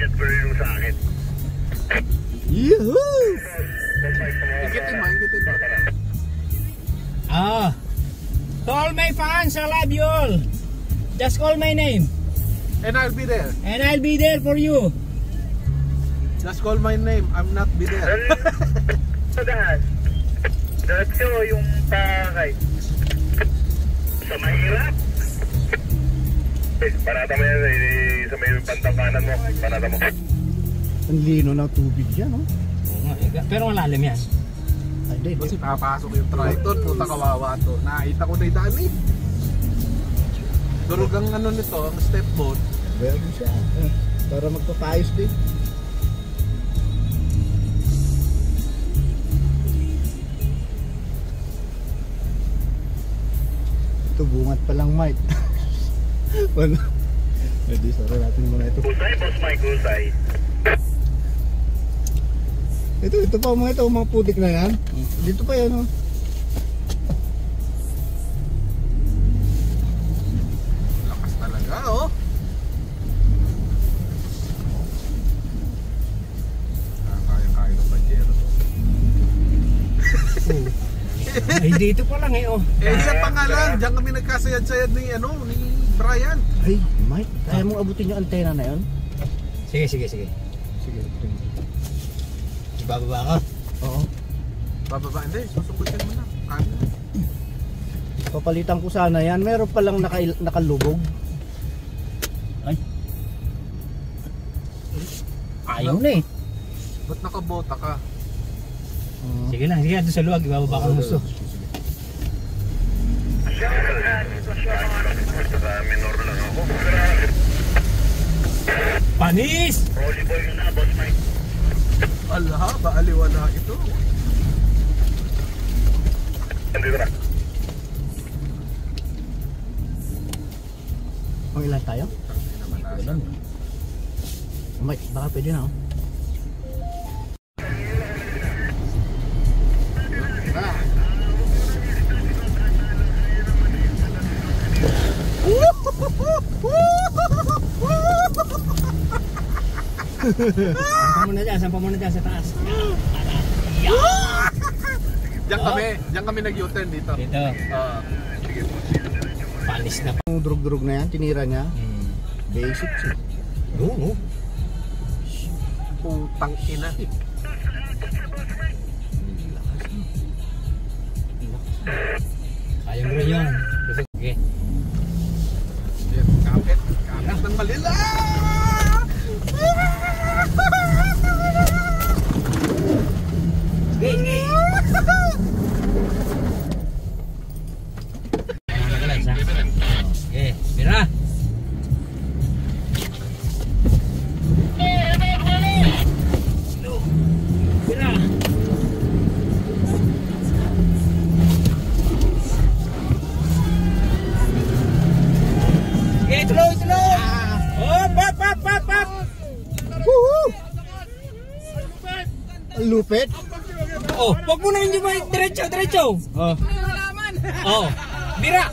get ko rin yung sa akin. Yuhuu! Ikitin mo. To all my fans, I love you all. Just call my name. And I'll be there. And I'll be there for you. Just call my name, I'm not be there. Diretso yung pakay. Sa mahirap. Panata mo yan sa may pantang kanan mo. Panata mo. Ang lino ng tubig dyan, no? Oo nga, pero malalim yan. Ay, di. Kasi papasok yung Triton, puta kawawa to. Nakita ko na yung daan eh. Durog ang ano nito, ang step boat. Bago siya. Para magpapayos din. Ito bungat pa lang, Mike. Wala. Pwede, sorry natin muna ito. Kusay, boss Mike, kusay. Ito pa mga putik na yan. Dito pa yan, oh. Lakas talaga, oh. Kaya ng pajero. Ay, dito pa lang eh, oh. Yan pa nga lang, diyan kami nagkasayad-sayad ni Brian. Ay, Mike, kaya mong abutin yung antena na yun? Sige. Sige. Ibababa ka? Oo. Bababa, hindi, susukutin mo na. Kanan. Papalitan ko sana yan. Meron palang nakalubog. Ay. Ayaw na eh. Ba't nakabota ka? Sige lang, doon sa luwag, ibababa ka gusto. Minor lang ako. Panis! Rolly boy na, boss Mike. Ala, baaliwala ito. Nandito na. Ang ilan tayo? Ilan? Mike, baka pwede na, oh. Sampa muna dyan sa taas. Diyan kami nag-U-turn dito. Dito. Sige po. Panis na pa. Yung drug na yan, tinira niya. Basic siya. Oo. Putang ina. Kaya mo rin yun. Sige. Kapit ng malila. Sige. Sige, mira. Mira. Sige, tuloy. Pop. Woohoo! Ang lupit. Oh, wag mo na yung diretso. Oh. Bira.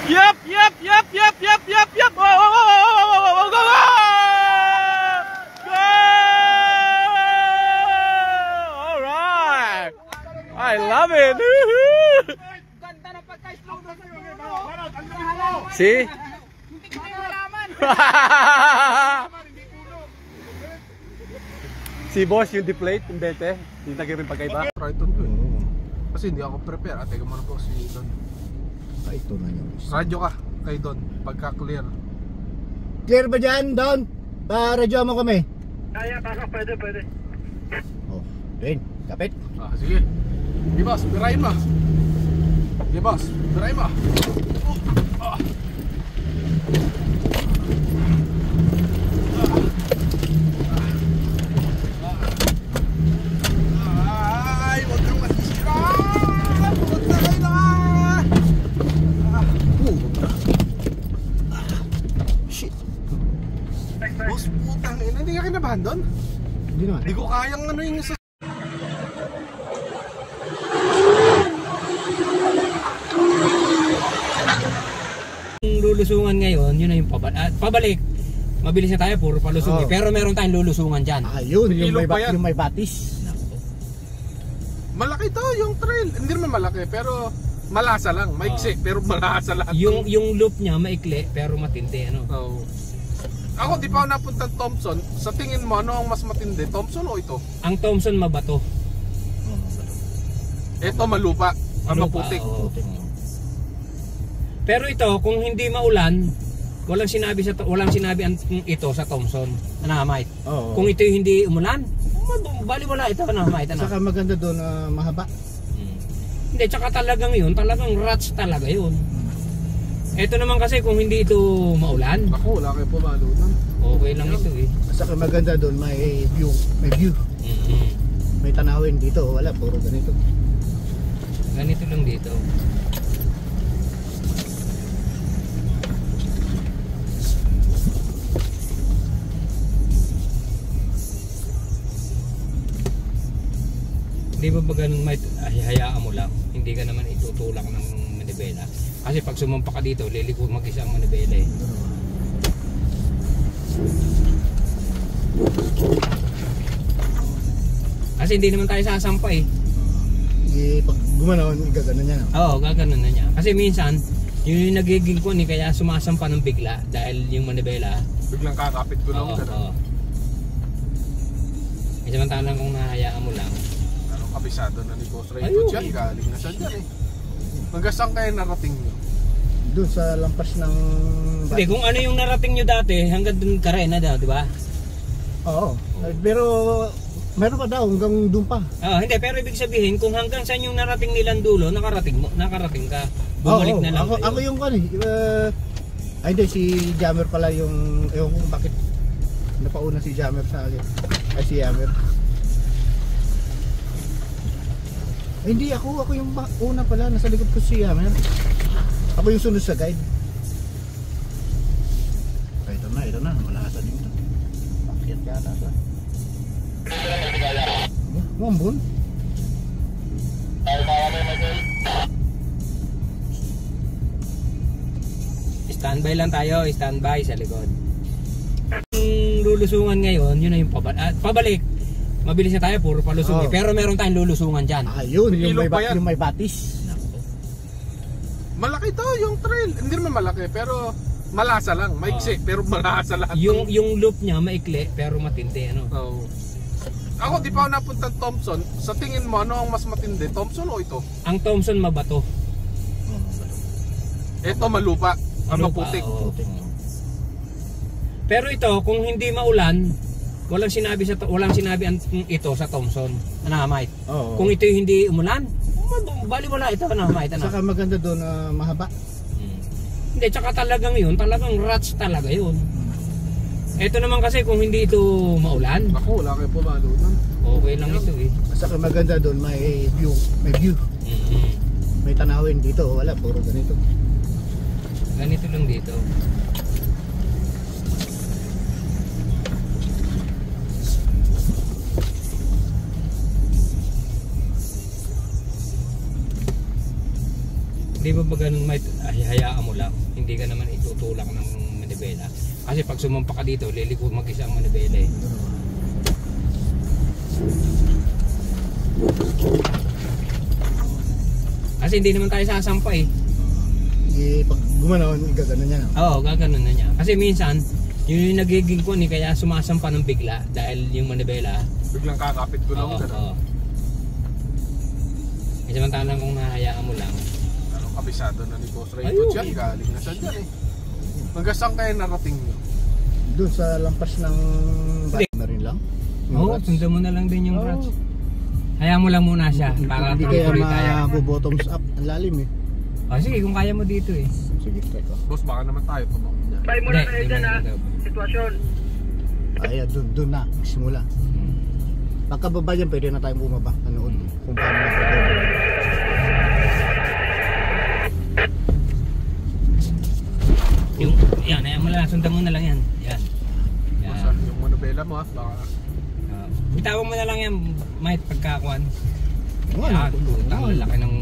Yep. Oh, go! All right. I love it. See? Si boss yung deflate, yung bete, yung naging pagkaiba. Triton ko eh. Kasi hindi ako prepare. Teka muna po si Don. Ito na yun. Radyo ka kay Don, pagka clear. Clear ba dyan, Don? Radyo mo kami. Kaya, pwede. Oh, Don, kapit. Sige. Sige boss, birahin mo. Sige boss, birahin mo. Ay, wag kang masisira. Puta kayo na. Shit. Boss, putang ina, hindi ka kinabahan doon? Hindi naman. Hindi ko kayang ano yung isa. lulusungan ngayon, yun na yung pabalik. Mabilis na tayo, puro palusong. Oo. Pero meron tayong lulusungan dyan. Yun, Ilog ba yan? yung may batis. Malaki to yung trail. Hindi naman malaki pero malasa lang. Maiksi pero malasa lang. Yung loop niya maikli pero matindi, ano? Oo. Ako di pa ako napunta Thompson. Sa tingin mo ano ang mas matindi? Thompson o ito? Ang Thompson mabato. Ito malupa. Ang Malupa, maputik. oo. Pero ito, kung hindi maulan, walang sinabi ito sa Thompson, Mite. Oo. Kung ito hindi umulan, bali wala ito, Mite. Saka maganda doon na mahaba. Hindi, tsaka talagang rats talaga yun. Ito naman kasi kung hindi ito maulan, Ako wala kayo pumalo nun. okay lang ito eh. Saka maganda doon, may view. May tanawin dito, wala, puro ganito. Ganito lang dito. Di ba ganun, hayaan mo lang, hindi ka naman itutulak ng manibela. Kasi pag sumampa ka dito, liliko mag-isa ang manibela eh. Kasi hindi naman tayo sasampa eh. Pag gumanon, gaganon niya. No? Oo, gaganon na niya. Kasi minsan, yun yung nagiging ko ni kaya sumasampa ng bigla dahil yung manibela. Biglang kakapit ko lang. Oo. Kasi samantalang kung nahayaan mo lang, Kabisado na ni Boss Ray Ayun. dyan. Galing na siya dyan eh. Hanggang saan kayo narating nyo? Doon sa lampas ng hindi, kung ano yung narating nyo dati, hanggang dun ka rin na daw, di ba? Oo. Pero meron pa daw hanggang doon pa. Hindi, pero ibig sabihin, kung hanggang saan yung narating nilang dulo, nakarating ka. Bumalik na lang Ako yung ay hindi, si Jammer pala yung, ewan kung bakit napauna si Jammer sa akin. Ay si Jammer. Ay, hindi, ako yung una pala, nasa likod ko si Jammer. Ako yung sunod sa guide. Ay, ito na, malasa din ito. Bakit yata ito? Mambun? Standby lang tayo, standby sa likod. Yung lulusungan ngayon, yun na yung pabalik. Mabilis na tayo, puro palusong. Oo. Pero meron tayong lulusungan dyan. Yun, Ilog ba yan? yung may batis. Malaki to yung trail. Hindi naman malaki pero malasa lang. Maiksi pero malasa lang. Yung loop niya maikli pero matindi, ano? Oo. Ako di pa ako napunta Thompson. Sa tingin mo ano ang mas matindi? Thompson o ito? Ang Thompson mabato. Ito malupa. Ang Malupa, maputik. oo. Pero ito, kung hindi maulan, walang sinabi ito sa Thompson, Mite. Oo. Kung ito hindi umulan, bali wala ito, Mite. Saka maganda doon na mahaba. Hindi, tsaka talagang rats talaga yun. Ito naman kasi kung hindi ito maulan, Ako wala kayo pumalo nun. okay lang ito eh. Saka maganda doon, may view. May tanawin dito, wala, puro ganito. Ganito lang dito. Di ba ganun, hayaan mo lang, hindi ka naman itutulak ng manibela. Kasi pag sumampa ka dito, liliko mag-isa ang manibela eh. Kasi hindi naman tayo sasampa eh. Pag gumanon, gaganon niya. No? Oo, gaganon na niya. Kasi minsan, yun yung nagiging ko ni kaya sumasampa ng bigla dahil yung manibela. Biglang kakapit ko lang. Oo. Kasi samantalang kung nahayaan mo lang, Kabisado na ni Boss Ray Ayun. dyan. Galing na siya dyan eh. Hanggang saan kayo narating nyo? Doon sa lampas ng na rin lang. oo, sundan mo na lang din yung rats. Hayaan mo lang muna siya para Hindi kaya tuloy tayo. mabobottoms up. Ang lalim eh. Sige, kung kaya mo dito eh. Sige, try ko. Boss baka naman tayo tumakbo niya. Try mo na kayo Hindi dyan man ha. dito. Sitwasyon. Ay, doon na. Simula. Pagkababa dyan, pwede na tayong bumaba. Anood kung paano na. Yan, mo lang, sundan mo na lang yan. Yan. Boss, yung manobela mo ha. Baka Bitawan mo na lang yan, Mite, pagkakuan. Oo, Yan, ano, laki ng...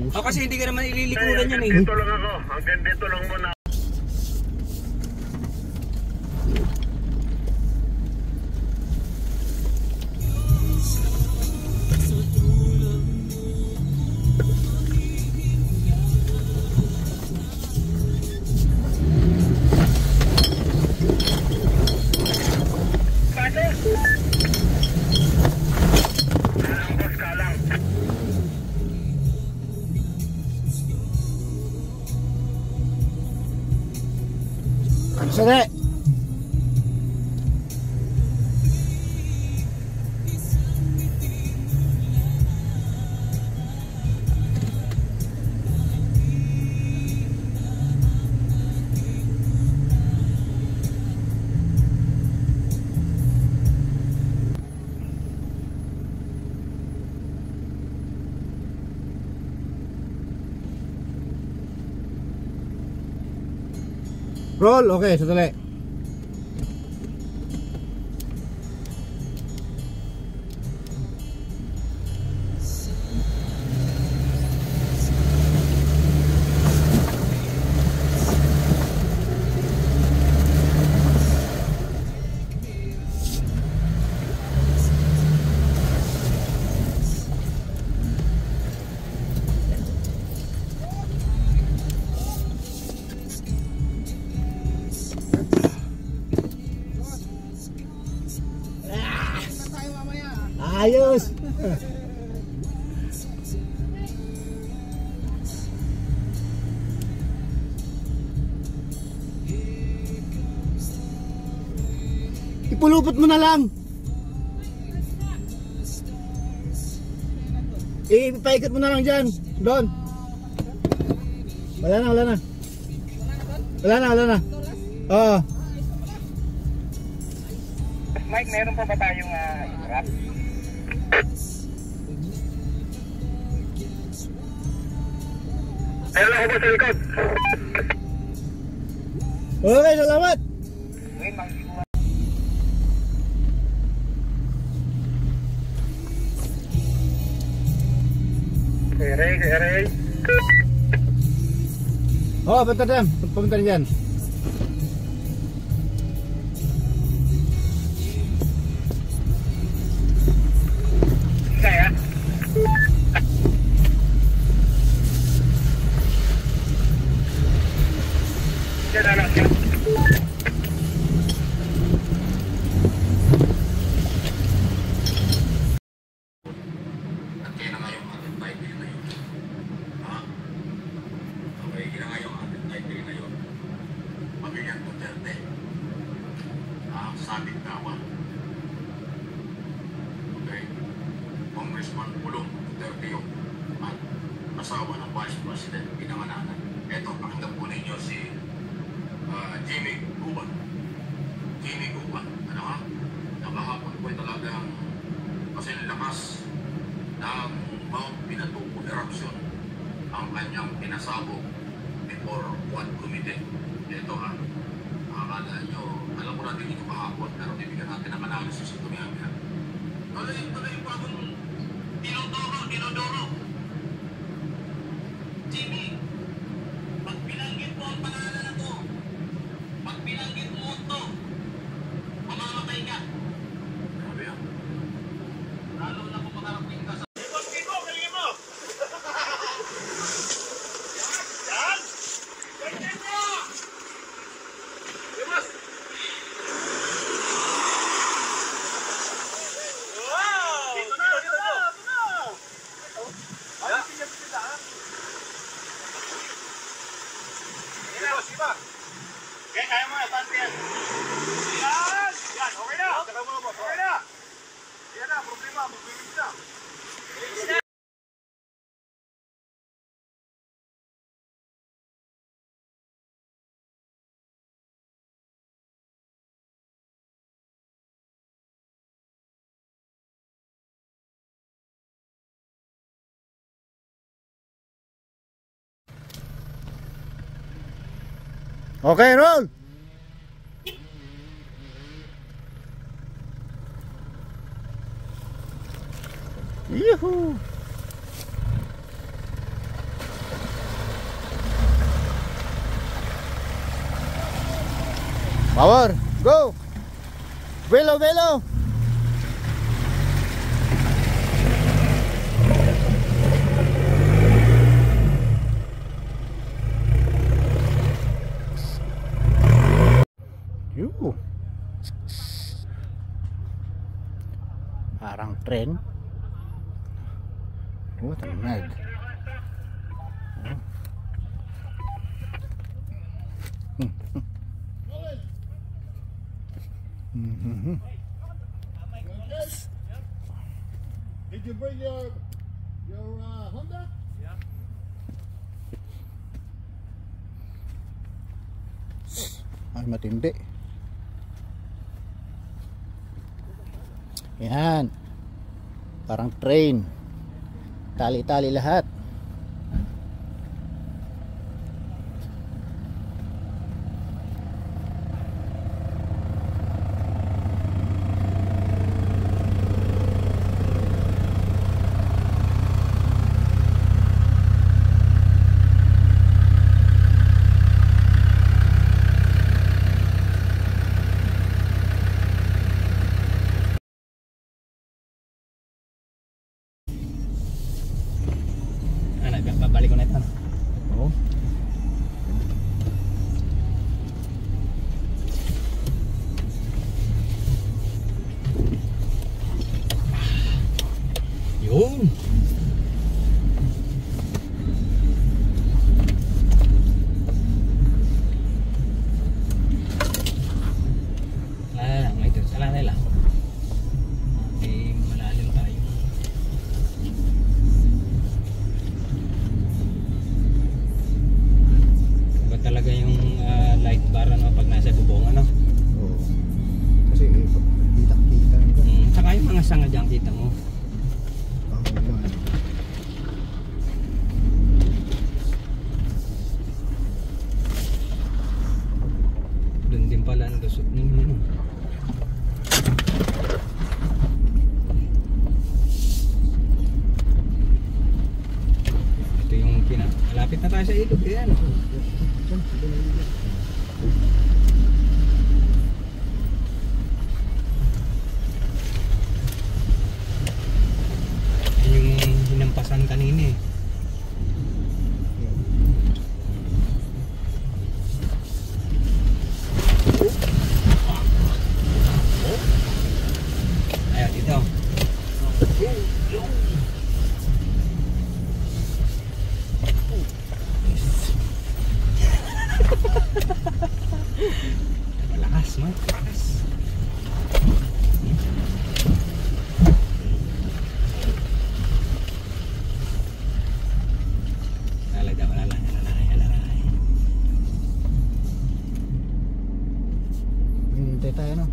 kasi hindi ka naman ililikuran yan eh. Dito lang ako. Hanggang dito lang muna. boss, kalang. Sali. Roll, okay, sandali. Ayos. Ipulupot mo na lang. Ipaikot mo na lang dyan. Doon. Wala na, wala na. Wala na, wala na. Oo. Mike, meron pa ba tayong wrap? Meron ako ba sa likod? Okay, salamat. Wait, makikikuha. Ray. Oh, punta dyan. Punta dyan. Kaya? Diyan na lang siya. Sabit kawan. Okay. Congressman Pulong Duterte yung at asawa ng Vice President pinangananan. Ito, pakinggan po ninyo si Jimmy Guban. Jimmy Guban, ano ha? Nakahapon po ay talagang kasi lakas ng Mount Pinatubo eruption ang kanyang pinasabog before one committee. Ito ha, akala nyo, alam mo natin ito kahapon, pero bibigyan natin ang analysis ito niya. Tuloy pa akong dinodoro. Jimmy, pag binanggit mo ang pangalan na to, pag binanggit mo ito, mamamatay ka. Grabe yan. Lalo na kung makarating ka sa... Galing mo! Yan! Ganyan mo! Dimas! Wow! Dito na! Sipa! Okay, kaya mo na, tante yan. Yan! Yan, okay na! Okay na! Yan na, problema, magbibig na. Okay, roll. Yuhu. Power, go. Velo. Parang tren. Oh, tanag. Did you bring your Honda? Ay, matindi. Yan. Parang train. Tali-tali lahat. Babalik ko na ito. Oh. Yun. May ito. Salanay lang. Malalim tayo. Talaga yung light bar ano pag nasa bubong ano. Oh. Kasi kita-kita nito. Saka yung mga sanga diyan kita mo. Oh, man. Doon din pala ang lusot ninyo no. Ito yung malapit na tayo sa ilog yan. Yung hinampasan kanina eh. Ayan dito. Malakas, malakas. Hinihintay tayo no.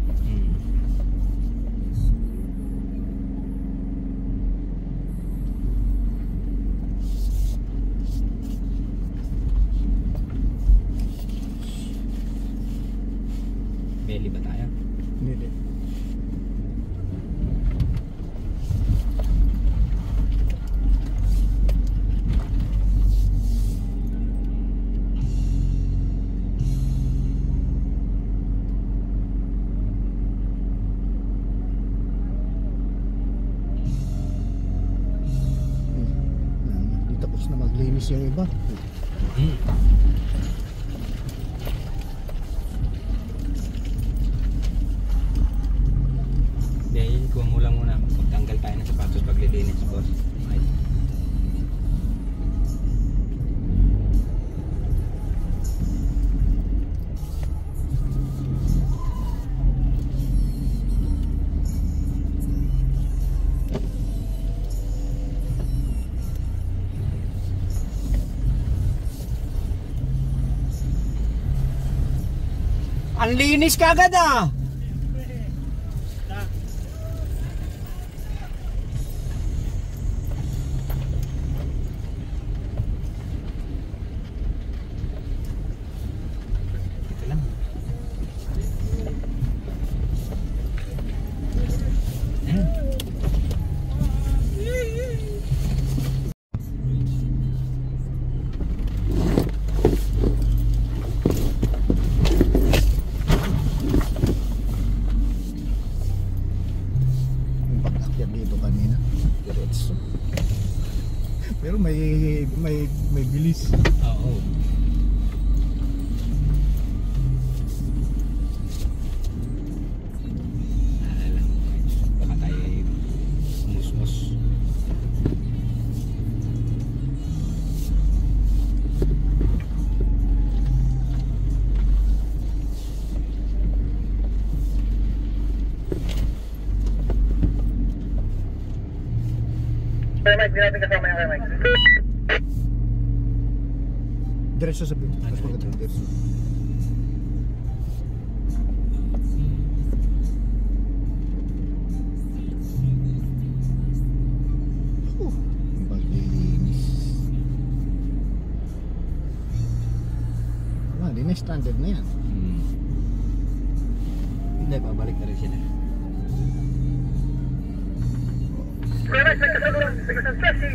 Belly ba tayo? Hindi. Hindi tapos na maglinis yung iba. Dahil kuha mo lang muna magtanggal tayo ng sapatos pag lilinis boss. Ay. Ang linis kagad ah! Ito lang. Ayan. Dito kanina diretso pero may bilis. Oo. Baka tayo Mike, hindi natin kasama yung kay Mike. Diretso sa bit. Mas maganda yung diretso. Ang paglinis. Ah, di na standard na yan. Hindi, pabalik na rin sila. Kuya Mike, nagkasama Chelsea.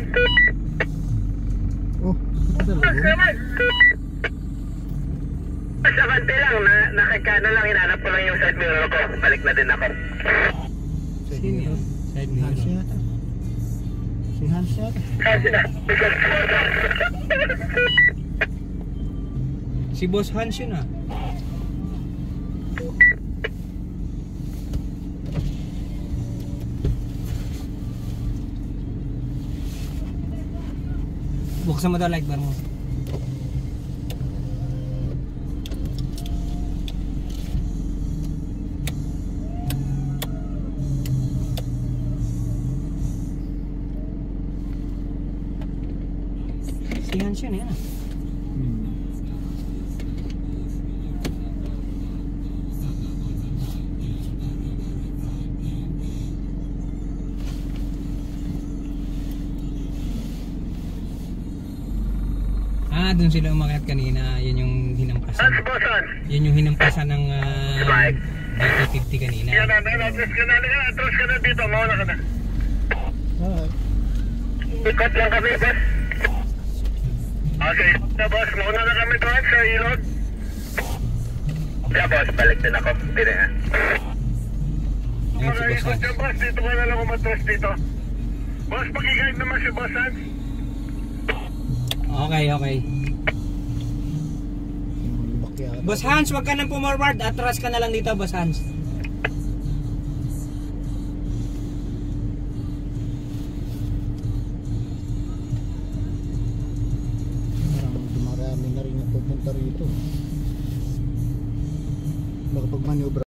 Oh, ito Kuya dalawa. Mike! Sa kante lang, nakikano lang, hinanap ko lang yung side mirror ko. Balik na din ako. Sino yun? Side Si Hans mirror. yata. Si Hans yata. Kasi na. Si Boss Hans yun ah. Buksan mo daw light bar mo. Si Hans yun, yan ah. Ah, dun sila umakyat kanina. Yun yung hinampasan. Hans, boss, Hans. Yun yung hinampasan ng Mike. DT50 kanina. Yan na, atras ka na. Atras ka na dito. Mauna ka na. Ah, Ikot lang kami, boss. Okay, na boss. Mauna na kami doon sa ilog. Yeah, boss. Balik din ako. Hindi na yan. Ayun si Boss Ikot Hans. dyan, boss. Dito mo na lang umatras dito. Boss, pag-guide naman si Boss Hans. Okay, okay. yung lubak yata. Boss Hans, wag ka nang pumorward. Atras ka na lang dito, Boss Hans. Parang dumarami na rin yung pupunta rito. Baka pag manubra